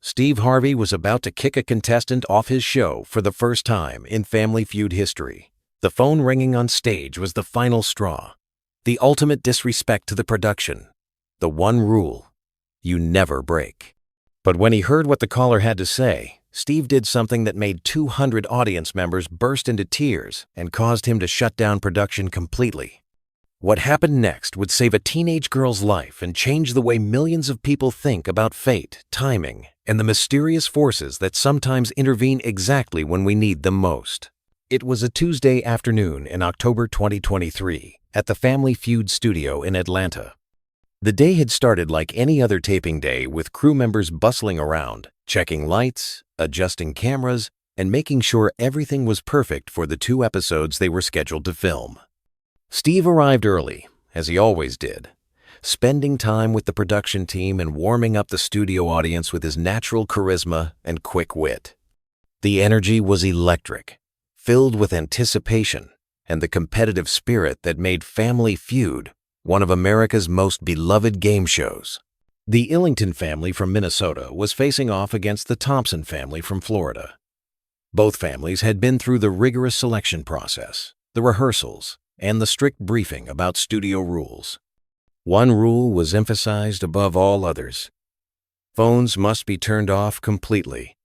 Steve Harvey was about to kick a contestant off his show for the first time in Family Feud history. The phone ringing on stage was the final straw. The ultimate disrespect to the production. The one rule: you never break. But when he heard what the caller had to say, Steve did something that made 200 audience members burst into tears and caused him to shut down production completely. What happened next would save a teenage girl's life and change the way millions of people think about fate, timing, and the mysterious forces that sometimes intervene exactly when we need them most. It was a Tuesday afternoon in October 2023 at the Family Feud studio in Atlanta. The day had started like any other taping day, with crew members bustling around, checking lights, adjusting cameras, and making sure everything was perfect for the 2 episodes they were scheduled to film. Steve arrived early, as he always did, spending time with the production team and warming up the studio audience with his natural charisma and quick wit. The energy was electric, filled with anticipation and the competitive spirit that made Family Feud one of America's most beloved game shows. The Illington family from Minnesota was facing off against the Thompson family from Florida. Both families had been through the rigorous selection process, the rehearsals, and the strict briefing about studio rules. One rule was emphasized above all others: phones must be turned off completely.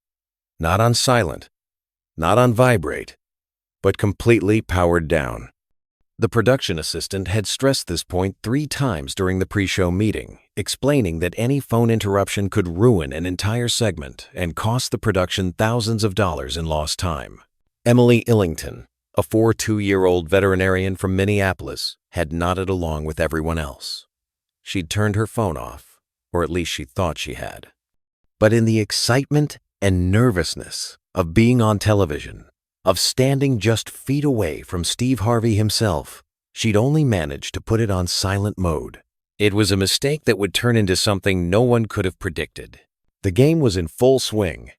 Not on silent, not on vibrate, but completely powered down. The production assistant had stressed this point 3 times during the pre-show meeting, explaining that any phone interruption could ruin an entire segment and cost the production thousands of dollars in lost time. Emily Illington, a 42-year-old veterinarian from Minneapolis, had nodded along with everyone else. She'd turned her phone off, or at least she thought she had. But in the excitement and nervousness of being on television, of standing just feet away from Steve Harvey himself, she'd only managed to put it on silent mode. It was a mistake that would turn into something no one could have predicted. The game was in full swing.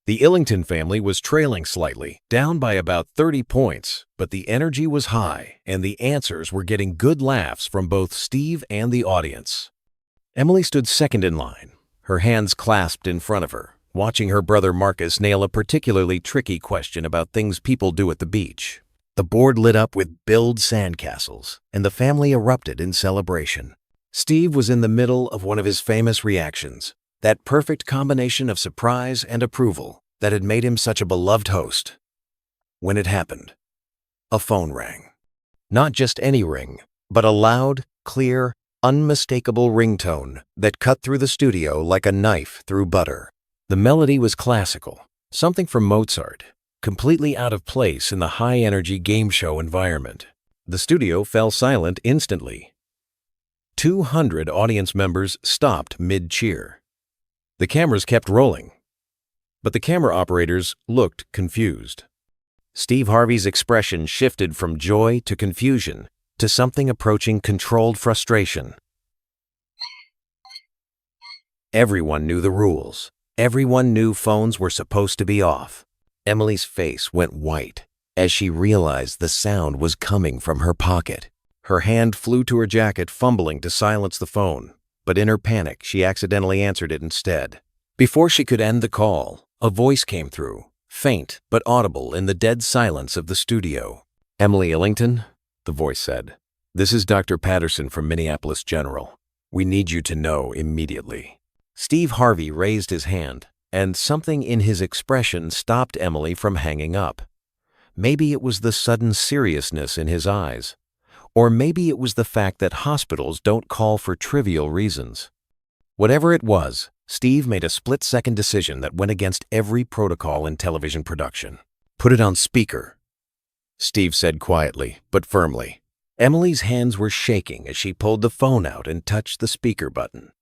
The Illington family was trailing slightly, down by about 30 points, but the energy was high and the answers were getting good laughs from both Steve and the audience. Emily stood second in line, her hands clasped in front of her, watching her brother Marcus nail a particularly tricky question about things people do at the beach. The board lit up with "build sandcastles," and the family erupted in celebration. Steve was in the middle of one of his famous reactions, that perfect combination of surprise and approval that had made him such a beloved host. When it happened, a phone rang. Not just any ring, but a loud, clear, unmistakable ringtone that cut through the studio like a knife through butter. The melody was classical, something from Mozart, completely out of place in the high-energy game show environment. The studio fell silent instantly. 200 audience members stopped mid-cheer. The cameras kept rolling, but the camera operators looked confused. Steve Harvey's expression shifted from joy to confusion to something approaching controlled frustration. Everyone knew the rules. Everyone knew phones were supposed to be off. Emily's face went white as she realized the sound was coming from her pocket. Her hand flew to her jacket, fumbling to silence the phone, but in her panic, she accidentally answered it instead. Before she could end the call, a voice came through, faint but audible in the dead silence of the studio. "Emily Illington," the voice said. "This is Dr. Patterson from Minneapolis General. We need you to know immediately." Steve Harvey raised his hand, and something in his expression stopped Emily from hanging up. Maybe it was the sudden seriousness in his eyes, or maybe it was the fact that hospitals don't call for trivial reasons. Whatever it was, Steve made a split-second decision that went against every protocol in television production. "Put it on speaker," Steve said quietly but firmly. Emily's hands were shaking as she pulled the phone out and touched the speaker button.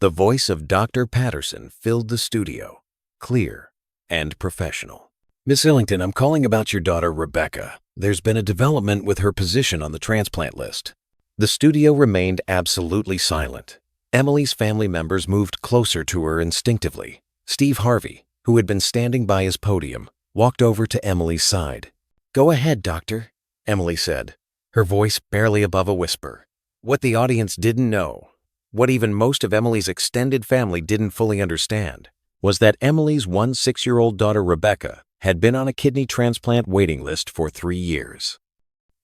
The voice of Dr. Patterson filled the studio, clear and professional. "Miss Illington, I'm calling about your daughter, Rebecca. There's been a development with her position on the transplant list." The studio remained absolutely silent. Emily's family members moved closer to her instinctively. Steve Harvey, who had been standing by his podium, walked over to Emily's side. "Go ahead, doctor," Emily said, her voice barely above a whisper. What the audience didn't know, What even most of Emily's extended family didn't fully understand was that Emily's 6-year-old daughter Rebecca had been on a kidney transplant waiting list for 3 years.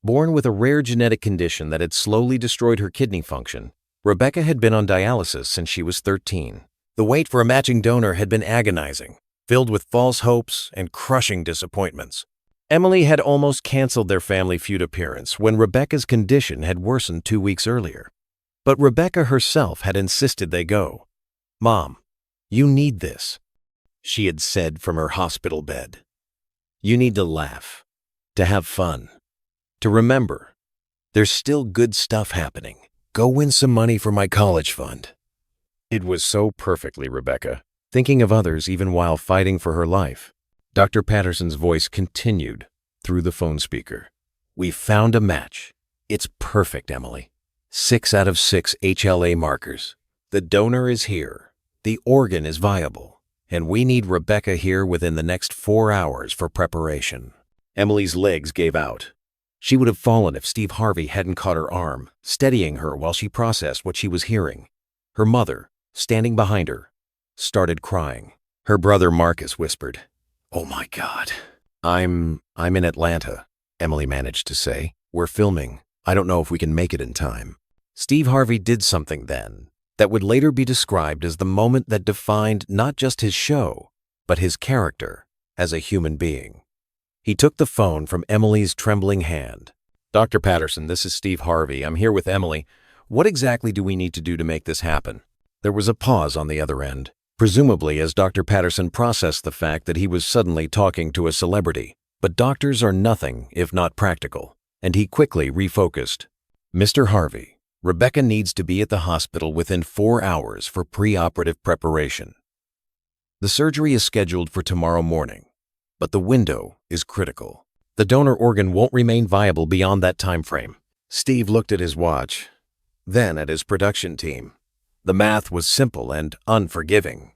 Born with a rare genetic condition that had slowly destroyed her kidney function, Rebecca had been on dialysis since she was 13. The wait for a matching donor had been agonizing, filled with false hopes and crushing disappointments. Emily had almost canceled their Family Feud appearance when Rebecca's condition had worsened 2 weeks earlier. But Rebecca herself had insisted they go. "Mom, you need this," she had said from her hospital bed. "You need to laugh, to have fun, to remember. There's still good stuff happening. Go win some money for my college fund." It was so perfectly Rebecca, thinking of others even while fighting for her life. Dr. Patterson's voice continued through the phone speaker. "We found a match. It's perfect, Emily. 6 out of 6 HLA markers. The donor is here. The organ is viable. And we need Rebecca here within the next 4 hours for preparation." Emily's legs gave out. She would have fallen if Steve Harvey hadn't caught her arm, steadying her while she processed what she was hearing. Her mother, standing behind her, started crying. Her brother Marcus whispered, "Oh my God." I'm in Atlanta," Emily managed to say. "We're filming. I don't know if we can make it in time." Steve Harvey did something then that would later be described as the moment that defined not just his show, but his character as a human being. He took the phone from Emily's trembling hand. "Dr. Patterson, this is Steve Harvey. I'm here with Emily. What exactly do we need to do to make this happen?" There was a pause on the other end, presumably as Dr. Patterson processed the fact that he was suddenly talking to a celebrity. But doctors are nothing if not practical, and he quickly refocused. "Mr. Harvey, Rebecca needs to be at the hospital within 4 hours for pre-operative preparation. The surgery is scheduled for tomorrow morning, but the window is critical. The donor organ won't remain viable beyond that time frame." Steve looked at his watch, then at his production team. The math was simple and unforgiving.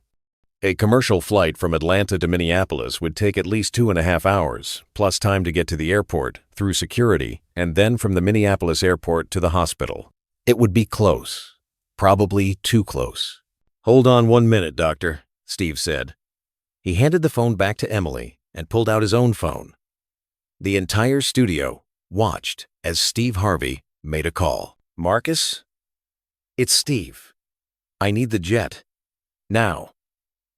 A commercial flight from Atlanta to Minneapolis would take at least 2.5 hours, plus time to get to the airport, through security, and then from the Minneapolis airport to the hospital. It would be close, probably too close. "Hold on 1 minute, doctor," Steve said. He handed the phone back to Emily and pulled out his own phone. The entire studio watched as Steve Harvey made a call. "Marcus? It's Steve. I need the jet. Now.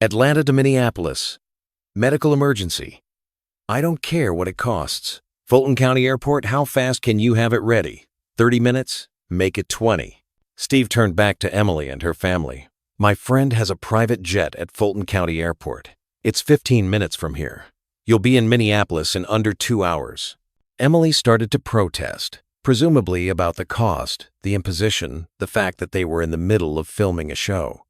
Atlanta to Minneapolis. Medical emergency. I don't care what it costs. Fulton County Airport, how fast can you have it ready? 30 minutes? Make it 20. Steve turned back to Emily and her family. "My friend has a private jet at Fulton County Airport. It's 15 minutes from here. You'll be in Minneapolis in under 2 hours. Emily started to protest, presumably about the cost, the imposition, the fact that they were in the middle of filming a show.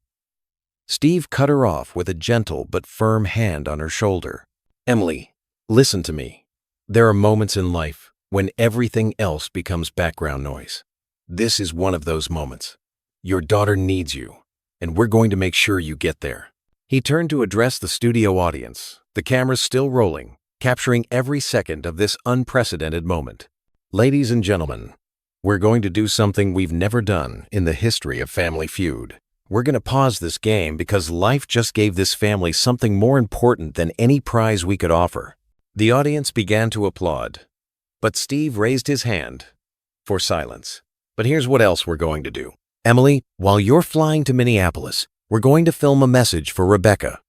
Steve cut her off with a gentle but firm hand on her shoulder. "Emily, listen to me. There are moments in life when everything else becomes background noise. This is one of those moments. Your daughter needs you, and we're going to make sure you get there." He turned to address the studio audience, the cameras still rolling, capturing every second of this unprecedented moment. "Ladies and gentlemen, we're going to do something we've never done in the history of Family Feud. We're going to pause this game because life just gave this family something more important than any prize we could offer." The audience began to applaud, but Steve raised his hand for silence. "But here's what else we're going to do. Emily, while you're flying to Minneapolis, we're going to film a message for Rebecca.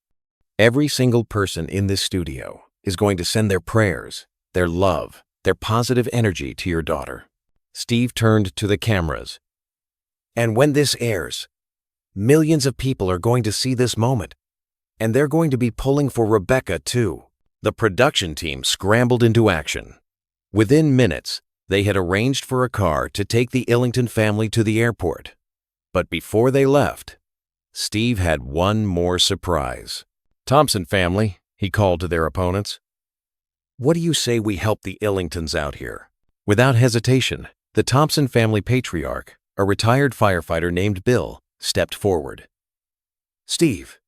Every single person in this studio is going to send their prayers, their love, their positive energy to your daughter." Steve turned to the cameras. "And when this airs, millions of people are going to see this moment, and they're going to be pulling for Rebecca too." The production team scrambled into action. Within minutes, they had arranged for a car to take the Illington family to the airport. But before they left, Steve had one more surprise. "Thompson family," he called to their opponents. "What do you say we help the Illingtons out here?" Without hesitation, the Thompson family patriarch, a retired firefighter named Bill, stepped forward. "Steve,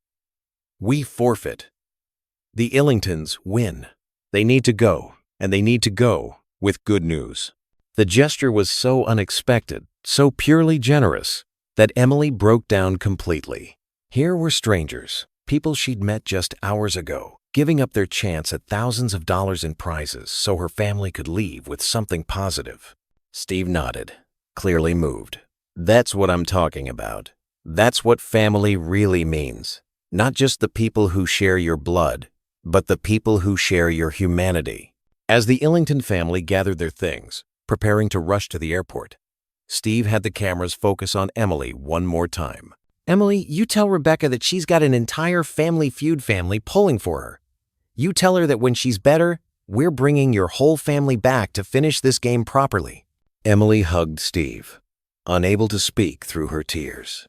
we forfeit. The Illingtons win. They need to go, and they need to go with good news." The gesture was so unexpected, so purely generous, that Emily broke down completely. Here were strangers, people she'd met just hours ago, giving up their chance at thousands of dollars in prizes so her family could leave with something positive. Steve nodded, clearly moved. That's what I'm talking about. That's what family really means. Not just the people who share your blood, but the people who share your humanity. As the Illington family gathered their things, preparing to rush to the airport, Steve had the cameras focus on Emily one more time. Emily, you tell Rebecca that she's got an entire Family Feud family pulling for her. You tell her that when she's better, we're bringing your whole family back to finish this game properly. Emily hugged Steve, unable to speak through her tears.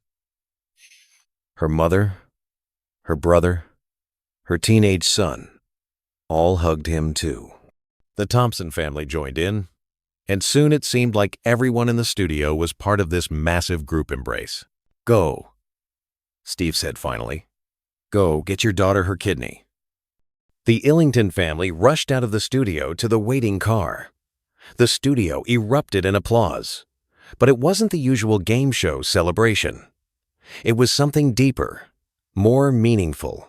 Her mother, her brother, her teenage son, all hugged him too. The Thompson family joined in, and soon it seemed like everyone in the studio was part of this massive group embrace. Go, Steve said finally. Go, get your daughter her kidney. The Illington family rushed out of the studio to the waiting car. The studio erupted in applause, but it wasn't the usual game show celebration. It was something deeper, more meaningful.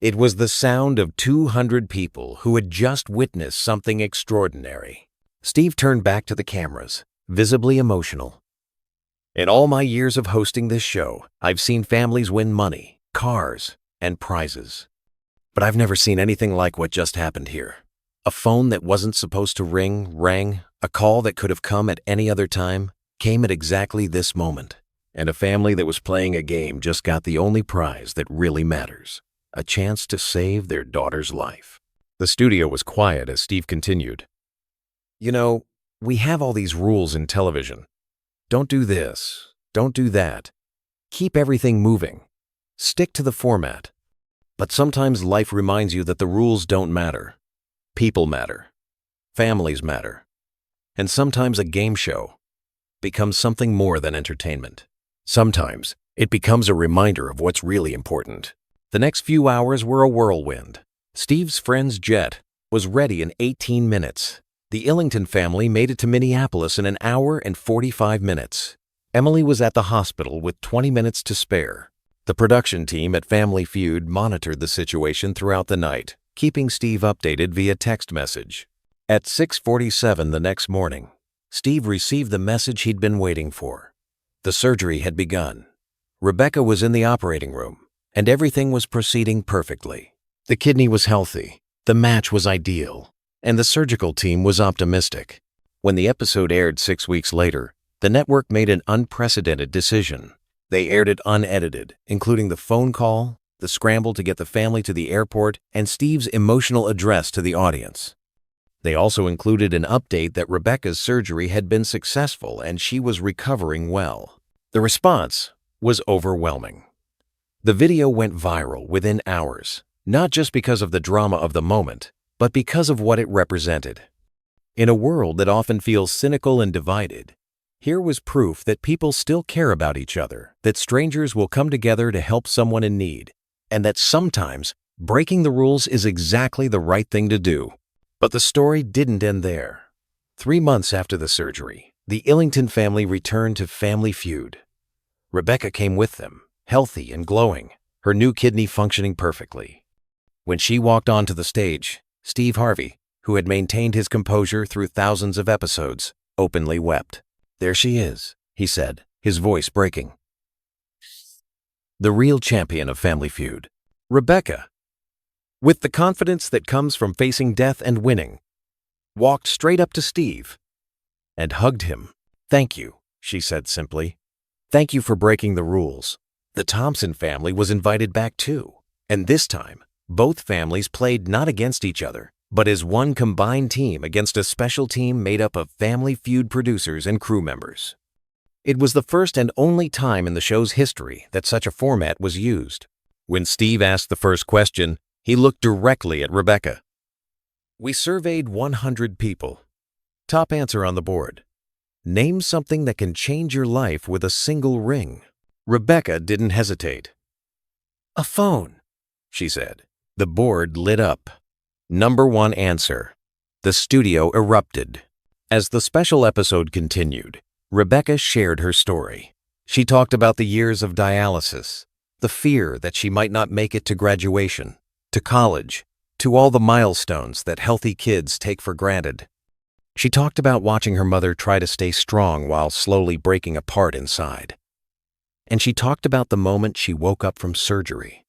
It was the sound of 200 people who had just witnessed something extraordinary. Steve turned back to the cameras, visibly emotional. In all my years of hosting this show, I've seen families win money, cars, and prizes. But I've never seen anything like what just happened here. A phone that wasn't supposed to ring rang, a call that could have come at any other time came at exactly this moment. And a family that was playing a game just got the only prize that really matters, a chance to save their daughter's life. The studio was quiet as Steve continued. You know, we have all these rules in television. Don't do this, don't do that. Keep everything moving. Stick to the format. But sometimes life reminds you that the rules don't matter. People matter. Families matter. And sometimes a game show becomes something more than entertainment. Sometimes it becomes a reminder of what's really important. The next few hours were a whirlwind. Steve's friend's jet was ready in 18 minutes. The Illington family made it to Minneapolis in an hour and 45 minutes. Emily was at the hospital with 20 minutes to spare. The production team at Family Feud monitored the situation throughout the night, keeping Steve updated via text message. At 6:47 the next morning, Steve received the message he'd been waiting for. The surgery had begun. Rebecca was in the operating room, and everything was proceeding perfectly. The kidney was healthy, the match was ideal, and the surgical team was optimistic. When the episode aired 6 weeks later, the network made an unprecedented decision. They aired it unedited, including the phone call, the scramble to get the family to the airport, and Steve's emotional address to the audience. They also included an update that Rebecca's surgery had been successful and she was recovering well. The response was overwhelming. The video went viral within hours, not just because of the drama of the moment, but because of what it represented. In a world that often feels cynical and divided, here was proof that people still care about each other, that strangers will come together to help someone in need, and that sometimes breaking the rules is exactly the right thing to do. But the story didn't end there. 3 months after the surgery, the Illington family returned to Family Feud. Rebecca came with them, healthy and glowing, her new kidney functioning perfectly. When she walked onto the stage, Steve Harvey, who had maintained his composure through thousands of episodes, openly wept. "There she is," he said, his voice breaking. The real champion of Family Feud, Rebecca, with the confidence that comes from facing death and winning, walked straight up to Steve and hugged him. "Thank you," she said simply. "Thank you for breaking the rules." The Thompson family was invited back too, and this time, both families played not against each other, but as one combined team against a special team made up of Family Feud producers and crew members. It was the first and only time in the show's history that such a format was used. When Steve asked the first question, he looked directly at Rebecca. "We surveyed 100 people. Top answer on the board. Name something that can change your life with a single ring." Rebecca didn't hesitate. "A phone," she said. The board lit up. Number 1 answer. The studio erupted. As the special episode continued, Rebecca shared her story. She talked about the years of dialysis, the fear that she might not make it to graduation, to college, to all the milestones that healthy kids take for granted. She talked about watching her mother try to stay strong while slowly breaking apart inside. And she talked about the moment she woke up from surgery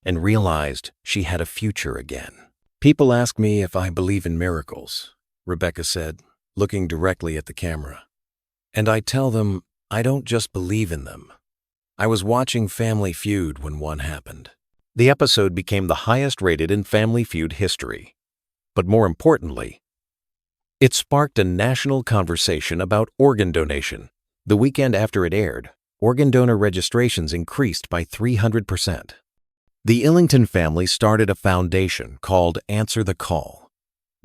and realized she had a future again. "People ask me if I believe in miracles," Rebecca said, looking directly at the camera. "And I tell them I don't just believe in them. I was watching Family Feud when one happened." The episode became the highest rated in Family Feud history. But more importantly, it sparked a national conversation about organ donation. The weekend after it aired, organ donor registrations increased by 300%. The Illington family started a foundation called Answer the Call,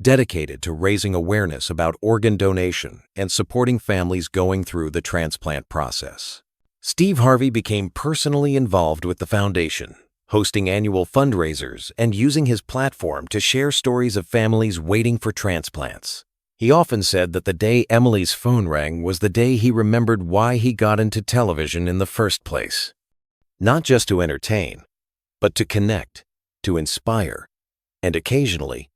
dedicated to raising awareness about organ donation and supporting families going through the transplant process. Steve Harvey became personally involved with the foundation, hosting annual fundraisers and using his platform to share stories of families waiting for transplants. He often said that the day Emily's phone rang was the day he remembered why he got into television in the first place. Not just to entertain, but to connect, to inspire, and occasionally,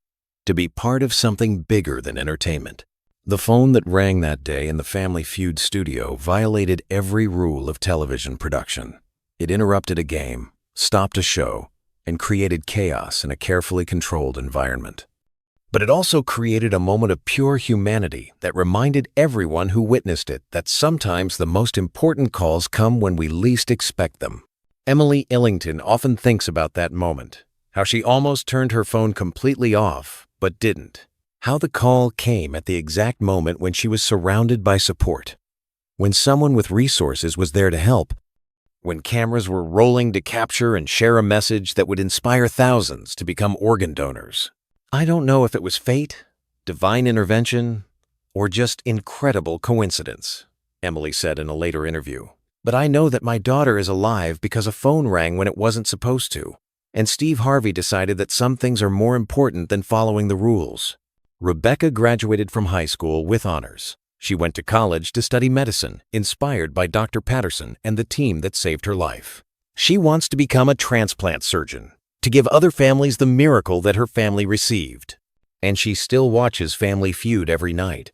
to be part of something bigger than entertainment. The phone that rang that day in the Family Feud studio violated every rule of television production. It interrupted a game, stopped a show, and created chaos in a carefully controlled environment. But it also created a moment of pure humanity that reminded everyone who witnessed it that sometimes the most important calls come when we least expect them. Emily Illington often thinks about that moment, how she almost turned her phone completely off, but didn't. How the call came at the exact moment when she was surrounded by support, when someone with resources was there to help, when cameras were rolling to capture and share a message that would inspire thousands to become organ donors. "I don't know if it was fate, divine intervention, or just incredible coincidence," Emily said in a later interview. "But I know that my daughter is alive because a phone rang when it wasn't supposed to, and Steve Harvey decided that some things are more important than following the rules." Rebecca graduated from high school with honors. She went to college to study medicine, inspired by Dr. Patterson and the team that saved her life. She wants to become a transplant surgeon, to give other families the miracle that her family received. And she still watches Family Feud every night,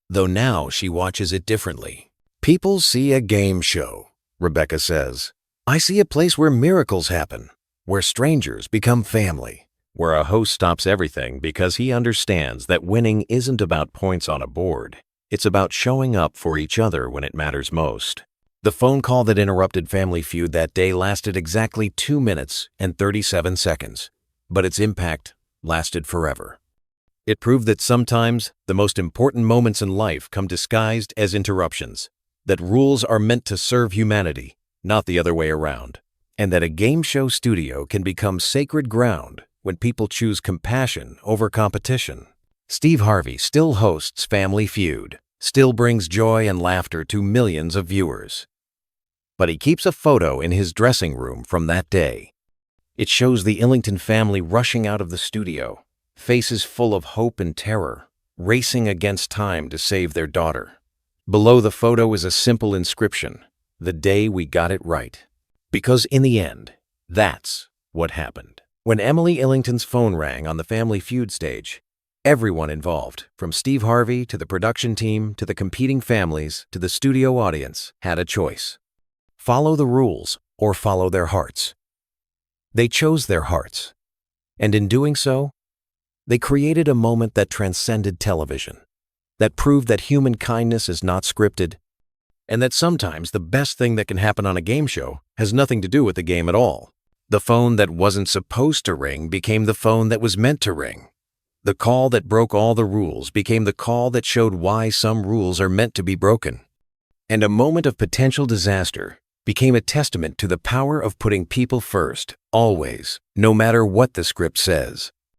though now she watches it differently. "People see a game show," Rebecca says. "I see a place where miracles happen, where strangers become family, where a host stops everything because he understands that winning isn't about points on a board. It's about showing up for each other when it matters most." The phone call that interrupted Family Feud that day lasted exactly 2 minutes and 37 seconds, but its impact lasted forever. It proved that sometimes the most important moments in life come disguised as interruptions, that rules are meant to serve humanity, not the other way around, and that a game show studio can become sacred ground when people choose compassion over competition. Steve Harvey still hosts Family Feud, still brings joy and laughter to millions of viewers. But he keeps a photo in his dressing room from that day. It shows the Illington family rushing out of the studio, faces full of hope and terror, racing against time to save their daughter. Below the photo is a simple inscription, "The day we got it right." Because in the end, that's what happened. When Emily Illington's phone rang on the Family Feud stage, everyone involved, from Steve Harvey to the production team to the competing families to the studio audience, had a choice. Follow the rules or follow their hearts. They chose their hearts, and in doing so, they created a moment that transcended television, that proved that human kindness is not scripted, and that sometimes the best thing that can happen on a game show has nothing to do with the game at all. The phone that wasn't supposed to ring became the phone that was meant to ring. The call that broke all the rules became the call that showed why some rules are meant to be broken. And a moment of potential disaster became a testament to the power of putting people first, always, no matter what the script says.